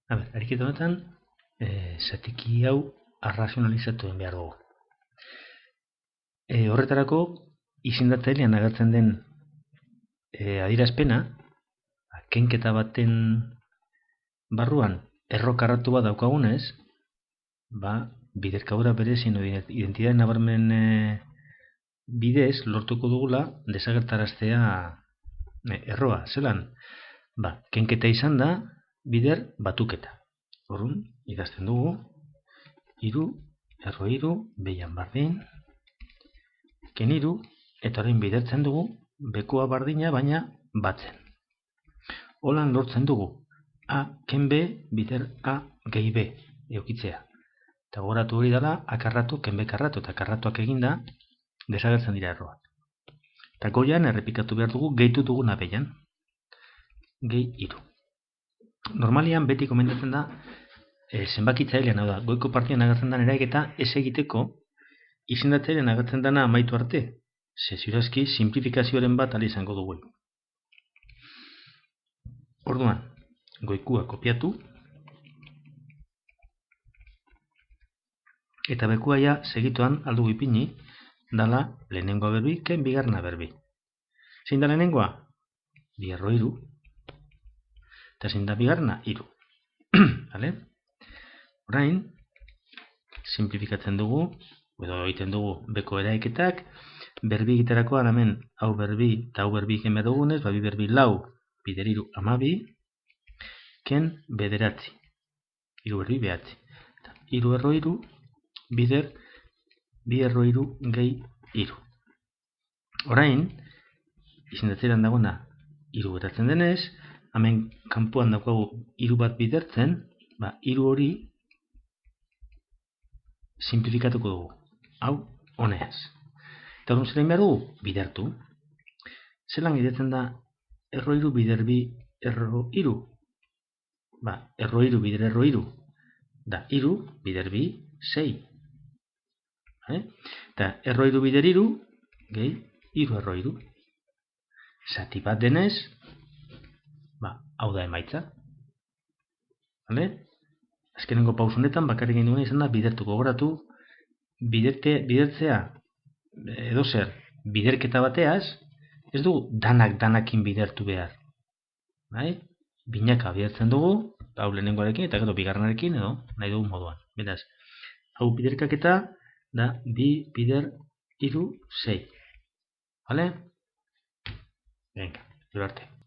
Ariketa honetan, zatiki hau arrazionalizatu egin behar dugu. Horretarako, izendatzailean agertzen den adierazpena, kenketa baten barruan errokarratu bat daukagunez, biderkadura berezien identitate nabarmen bidez lortuko dugula desagertaraztea erroa. Zelan, kenketa izan da bider batuketa. Orrun, idazten dugu, 3, erro 3, beian bardin, ken 3, eta orain bidertzen dugu, bekua bardina, baina batzen. Holan lortzen dugu, A, ken B, bider A, gehi B, eukitzea. Eta goratu hori dela, A karratu, ken B karratu, eta karratuak eginda, desagertzen dira erroak. Eta goian, errepikatu behar dugu, gehitu duguna beian. Gehi 3. Normalian beti komentatzen da zenbakitzailean, hau da, goiko partian agertzen den eraiketa ez egiteko izendatzailean agertzen dena amaitu arte. Ziurazki simplifikazioaren bat ala izango dugu. Orduan, goikua kopiatu eta bekua ja segituan aldugu ipini dala lehenengoa berbi, ken bigarna berbi. Zein da lehenengoa? 2 erro 3. Eta zein da bigarna? 3. Vale? Orain, simplifikatzen dugu, edo egiten dugu beko eraiketak, berbi egiterakoan hemen hau berbi eta hau berbi egin behar dugunez, bi berbi 4, bider 3, 12, ken bederatzi. 3 berbi behatzi. 3 erro 3, bider 2 erro 3 gehi 3. Orain, izendatzailean dagoena 3 geratzen denez, hemen kanpoan daukagu 3 bat bidertzen, 3 hori simplifikatuko dugu. Hau, honeaz. Eta hori zelain behar dugu? Bidertu. Zelan gidetzen da erro 3 bider 2 erro 3? Erro 3 bider erro 3 da 3 bider 2, 6. Eta erro 3 bider 3 gehi 3 erro 3. Zati bat denez, hau da emaitza. Azkenengo pausunetan bakarrik egin duguna izan da bidertu. Gogoratu, bidertzea edo zer biderketa bateaz, ez dugu danakin bidertu behar. Binaka bidertzen dugu, hau lehenengoarekin eta gero bigarrenarekin edo nahi dugu moduan. Beraz, hau biderkaketa da 2 bider 3, 6. Vale? Venga, gero arte.